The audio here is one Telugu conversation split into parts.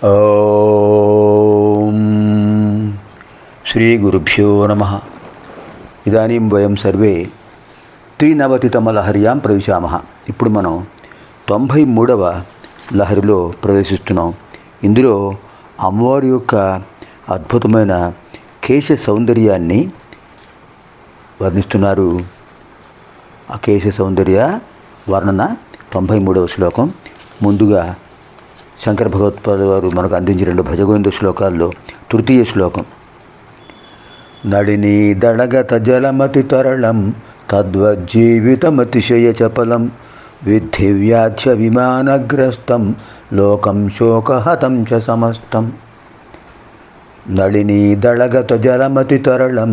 ఓం శ్రీ గురుభ్యో నమః. ఇదానీం వయం సర్వే త్రినవతితమలహర్యాం ప్రవిశామః. ఇప్పుడు మనం 93వ లహరిలో ప్రవేశిస్తున్నాం. ఇందులో అమ్మవారి యొక్క అద్భుతమైన కేశ సౌందర్యాన్ని వర్ణిస్తున్నారు. ఆ కేశ సౌందర్య వర్ణన 93వ శ్లోకం. ముందుగా శంకర భగవత్పాద వారు మనకు అందించిన 2 భజగోవింద శ్లోకాల్లో తృతీయ శ్లోకం. నళినీ దళగత జలమతి తరళం తద్వజ్జీవితమతిశయ చపలం విద్ధి వ్యాధ్య విమానగ్రస్తం లోకం శోకహతం చ సమస్తం. నళినీ దళగత జలమతి తరళం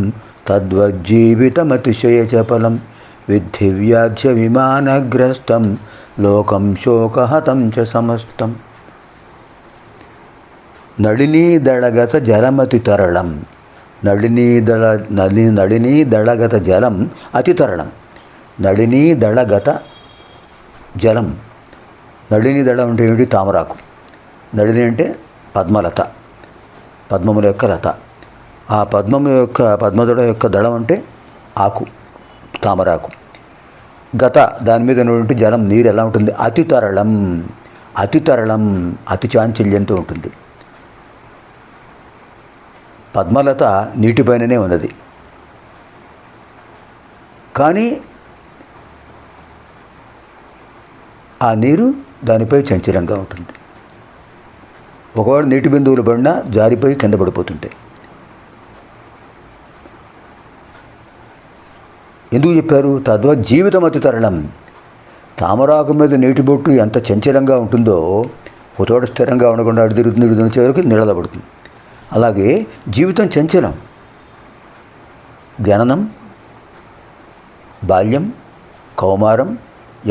తద్వజ్జీవితమతిశయ చపలం విద్ధి వ్యాధ్య విమానగ్రస్తం లోకం శోకహతం చ సమస్తం. నళినీ దళగత జలమతి తరళం. నళినీ దళగత జలం అతి తరళం. నళినీ దళగత జలం. నళినీ దళం అంటే ఏమిటి? తామరాకు. నళిని అంటే పద్మలత, పద్మముల యొక్క లత. ఆ పద్మదళ యొక్క దళం అంటే ఆకు, తామరాకు. గత దాని మీద ఉన్నటువంటి జలం, నీరు ఎలా ఉంటుంది? అతి తరళం. అతి తరళం, అతి చాంచల్యంతో ఉంటుంది. పద్మలత నీటిపైననే ఉన్నది, కానీ ఆ నీరు దానిపై చంచలంగా ఉంటుంది. ఒకవేళ నీటి బిందువులు పడినా జారిపోయి కింద పడిపోతుంటాయి. ఎందుకు చెప్పారు? తద్వత్ జీవితం అతి తరళం. తామరాకు మీద నీటి బొట్టు ఎంత చంచలంగా ఉంటుందో ఒక చోట స్థిరంగా ఉండకుండా అటు తిరుగుతున్న చివరికి నిలబడుతుంది. అలాగే జీవితం చంచలం. జననం, బాల్యం, కౌమారం,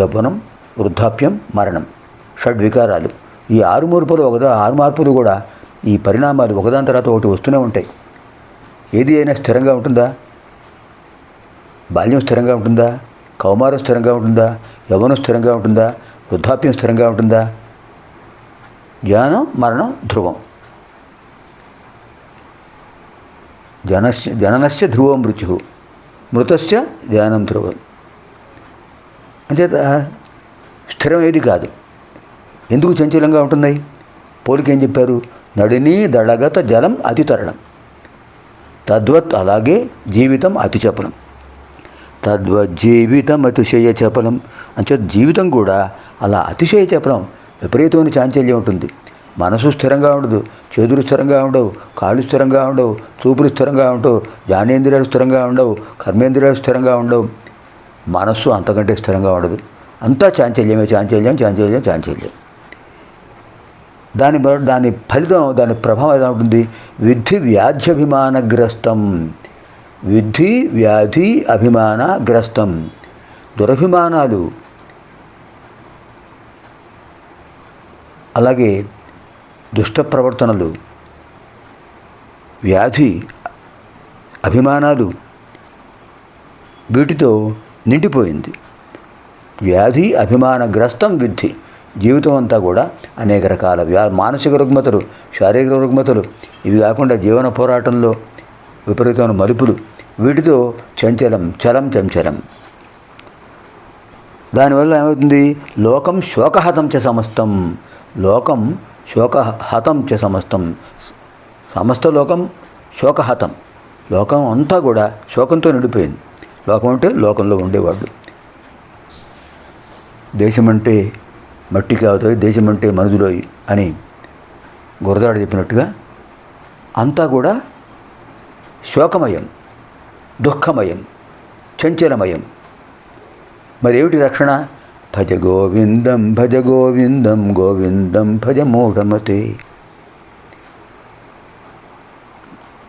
యవ్వనం, వృద్ధాప్యం, మరణం, షడ్వికారాలు. ఈ 6 మార్పులు కూడా, ఈ పరిణామాలు ఒకదాని తర్వాత ఒకటి వస్తూనే ఉంటాయి. ఏది అయినా స్థిరంగా ఉంటుందా? బాల్యం స్థిరంగా ఉంటుందా? కౌమారం స్థిరంగా ఉంటుందా? యవ్వనం స్థిరంగా ఉంటుందా? వృద్ధాప్యం స్థిరంగా ఉంటుందా? జననం, మరణం ధ్రువం. జననస్య ధ్రువం మృత్యు, మృతస్య జననం ధ్రువం. అంచేత స్థిరం ఏది కాదు. ఎందుకు చంచలంగా ఉంటున్నాయి? పోలిక ఏం చెప్పారు? నళినీ దళగత జలం అతి తరళం. తద్వత్ అలాగే జీవితం అతి చపలం. తద్వజ్జీవితం అతిశయ చపలం. అంచేత జీవితం కూడా అలా అతిశయ చపలం, విపరీతమైన చాంచల్యం ఉంటుంది. మనసు స్థిరంగా ఉండదు, చేతులు స్థిరంగా ఉండవు, కాళ్ళు స్థిరంగా ఉండవు, చూపులు స్థిరంగా ఉండవు, జ్ఞానేంద్రియాలు స్థిరంగా ఉండవు, కర్మేంద్రియాలు స్థిరంగా ఉండవు. మనస్సు అంతకంటే స్థిరంగా ఉండదు. అంతా చాంచల్యమే, చాంచల్యం, చాంచల్యం, చాంచల్యం. దాని ఫలితం, దాని ప్రభావం ఎలా ఉంటుంది? విద్ధి వ్యాధ్యభిమానగ్రస్తం. విద్ధి వ్యాధి అభిమానగ్రస్తం. దురభిమానాలు, అలాగే దుష్ట ప్రవర్తనలు, వ్యాధి, అభిమానాలు, వీటితో నిండిపోయింది. వ్యాధి అభిమానగ్రస్తం విద్ధి. జీవితం అంతా కూడా అనేక రకాల మానసిక రుగ్మతలు, శారీరక రుగ్మతలు, ఇవి కాకుండా జీవన పోరాటంలో విపరీతమైన మలుపులు, వీటితో చంచలం, చలం, చంచలం. దానివల్ల ఏమవుతుంది? లోకం శోకహతం చ సమస్తం. లోకం శోకహతం చ సమస్తం. సమస్త లోకం శోకహతం. లోకం అంతా కూడా శోకంతో నిండిపోయింది. లోకం అంటే లోకంలో ఉండేవాళ్ళు. దేశం అంటే మట్టికి అవుతాయి, దేశం అంటే మనుషులోయి అని గురదాడు చెప్పినట్టుగా అంతా కూడా శోకమయం, దుఃఖమయం, చంచలమయం. మరి ఏమిటి రక్షణ? భజ గోవిందం భజ గోవిందం గోవిందం భజ మూఢమతే.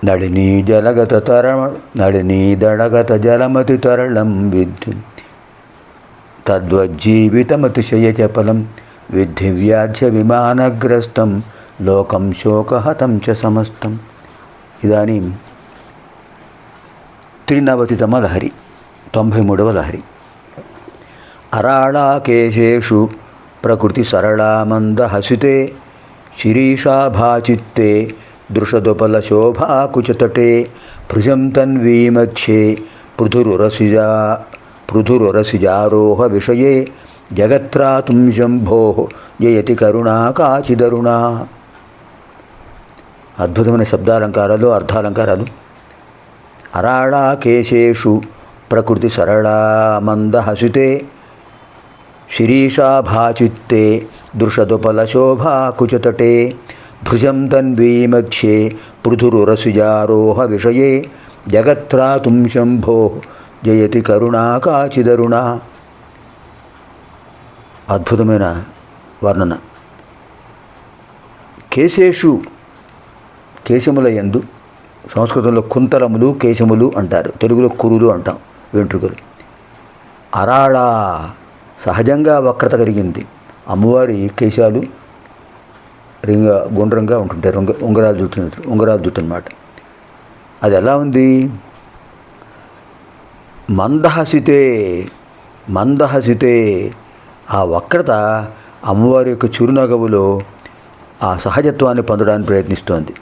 నళినీ దళగత జలమతి తరళం విద్ధి తద్వజ్జీవితమతిశయ చపలం విద్ధి వ్యాధ్య విమానగ్రస్తం లోకం శోకహతం చ సమస్తం. ఇదానీం త్రినవతితమ లహరి, 93వ లహరి. అరాళాకేశేషు ప్రకృతి సరళామందహసితే శిరీషాభాచిత్తే దృషదుపలశోభాకుచతటే భృజం తన్వీమధ్యే పృథురురసిజారోహ విషయే జగత్రాతుం శంభో జయతి కరుణా కాచిదరుణా. అద్భుతమైన శబ్దాలంకారాలు, అర్థాలంకారాలు. అరాళాకేశేషు ప్రకృతి సరళా మందహసితే శిరీషాభాచిత్తే దృషదుపలశోభాకుచతటే భుజం తన్వీమధ్యే పృథురురసిజారోహ విషయే జగత్రాతుం శంభో జయతి కరుణా కాచిదరుణా. అద్భుతమైన వర్ణన. కేశేషు కేశముల యందు, సంస్కృతంలో కుంతలములు కేశములు అంటారు, తెలుగులో కురులు అంటాం, వెంట్రుకలు. అరాళ సహజంగా వక్రత కలిగింది. అమ్మవారి కేశాలు గుండ్రంగా ఉంటుంటాయి, ఉంగరాలు జుట్టు అన్నమాట. అది ఎలా ఉంది? మందహసితే ఆ వక్రత అమ్మవారి యొక్క చిరునగవులో ఆ సహజత్వాన్ని పొందడానికి ప్రయత్నిస్తోంది.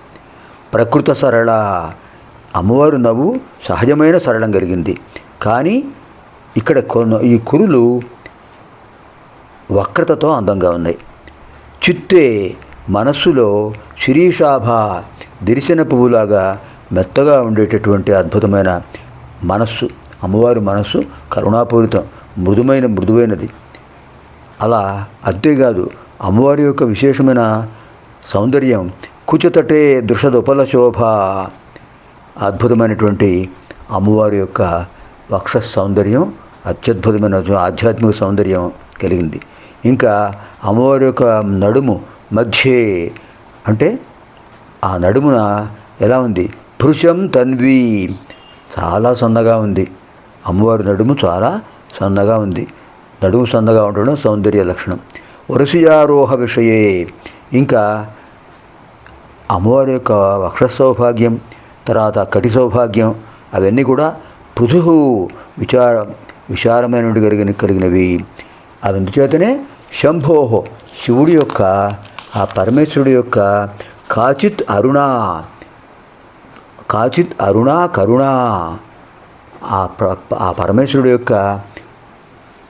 ప్రకృత సరళ, అమ్మవారు నవ్వు సహజమైన సరళం కలిగింది. కానీ ఇక్కడ ఈ కురులు వక్రతతో అందంగా ఉన్నాయి. చిత్తే, మనస్సులో శిరీషాభ, దిరిశన పువ్వులాగా మెత్తగా ఉండేటటువంటి అద్భుతమైన మనస్సు. అమ్మవారి మనస్సు కరుణాపూరితం, మృదువైనది. అలా అంతేకాదు, అమ్మవారి యొక్క విశేషమైన సౌందర్యం కుచతటే దృషదుపల శోభ, అద్భుతమైనటువంటి అమ్మవారి యొక్క వక్ష సౌందర్యం అత్యద్భుతమైన ఆధ్యాత్మిక సౌందర్యం కలిగింది. ఇంకా అమ్మవారి యొక్క నడుము మధ్యే, అంటే ఆ నడుమున ఎలా ఉంది? భృశం తన్వి, చాలా సన్నగా ఉంది. అమ్మవారి నడుము చాలా సన్నగా ఉంది. నడుము సన్నగా ఉండడం సౌందర్య లక్షణం. వరసియారోహ విషయే, ఇంకా అమ్మవారి యొక్క వక్ష సౌభాగ్యం, తర్వాత కటి సౌభాగ్యం, అవన్నీ కూడా పృథు విచారమైన కలిగినవి. అందుచేతనే శంభోహో, శివుడి యొక్క, ఆ పరమేశ్వరుడి యొక్క కాచిత్ అరుణ కరుణ, ఆ పరమేశ్వరుడు యొక్క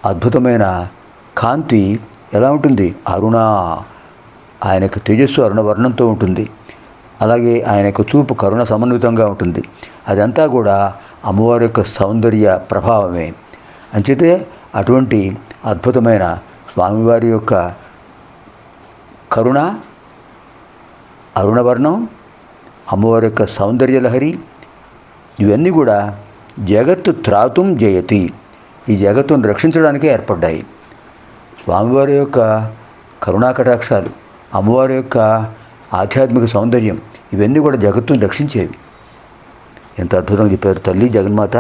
అద్భుతమైన కాంతి ఎలా ఉంటుంది? అరుణ, ఆయన యొక్క తేజస్సు అరుణవర్ణంతో ఉంటుంది. అలాగే ఆయన యొక్క చూపు కరుణ సమన్వితంగా ఉంటుంది. అదంతా కూడా అమ్మవారి యొక్క సౌందర్య ప్రభావమే. అంచేతే అటువంటి అద్భుతమైన స్వామివారి యొక్క కరుణ, అరుణవర్ణం, అమ్మవారి యొక్క సౌందర్యలహరి, ఇవన్నీ కూడా జగత్తు త్రాతుం జయతి, ఈ జగత్తును రక్షించడానికే ఏర్పడ్డాయి. స్వామివారి యొక్క కరుణాకటాక్షాలు, అమ్మవారి యొక్క ఆధ్యాత్మిక సౌందర్యం, ఇవన్నీ కూడా జగత్తును రక్షించేవి. ఎంత అద్భుతంగా చెప్పారు తల్లి జగన్మాత.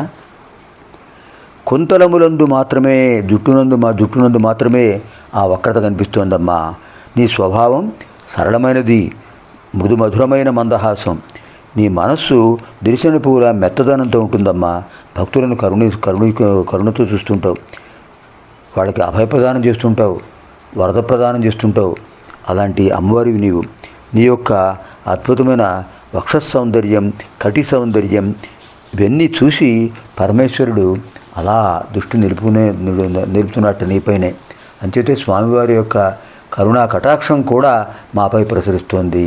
కుంతలములందు మాత్రమే, జుట్టునందు మాత్రమే ఆ వక్రత కనిపిస్తోందమ్మా. నీ స్వభావం సరళమైనది, మృదుమధురమైన మందహాసం. నీ మనస్సు దిరిశన పువ్వుల మెత్తదనంతో ఉంటుందమ్మా. భక్తులను కరుణతో చూస్తుంటావు, వాళ్ళకి అభయప్రదానం చేస్తుంటావు, వరద ప్రదానం చేస్తుంటావు. అలాంటి అమ్మవారివి నీవు. నీ యొక్క అద్భుతమైన వక్ష సౌందర్యం, కటి సౌందర్యం, ఇవన్నీ చూసి పరమేశ్వరుడు అలా దృష్టి నిలుపుతున్నట్టు నీపైనే. అంచేతే స్వామివారి యొక్క కరుణా కటాక్షం కూడా మాపై ప్రసరిస్తోంది.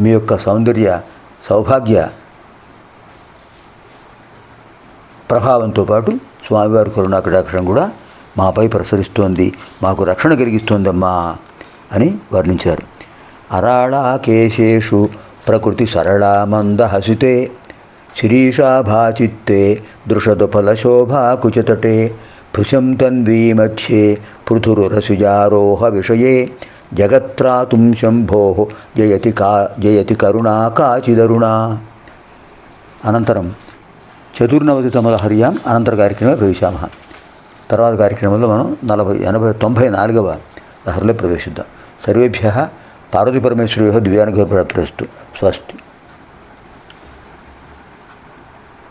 మీ యొక్క సౌందర్య సౌభాగ్య ప్రభావంతో పాటు స్వామివారి కరుణా కటాక్షం కూడా మాపై ప్రసరిస్తోంది, మాకు రక్షణ కలిగిస్తోందమ్మా అని వర్ణించారు. అరాళాకేశేషు ప్రకృతి సరళా మందహసితే శిరీషాభాచిత్తే దృషదుపలశోభాకుచతటే భృశం తన్వీ మధ్యే పృథురురసిజారోహ విషయే జగత్రాతుం శంభో జయతి కరుణా కాచిదరుణా. అనంతరం చతుర్నవతితమల హర్యాం అనంతర కార్యక్రమే ప్రవేశామः. తర్వాత కార్యక్రమంలో మనం 94వ లహరిలో ప్రవేశిద్దాం. సర్వేభ్యः పార్వతీ పరమేశ్వరయోः దివ్యానుగ్రహప్రాప్తిరస్తు. స్వస్తి.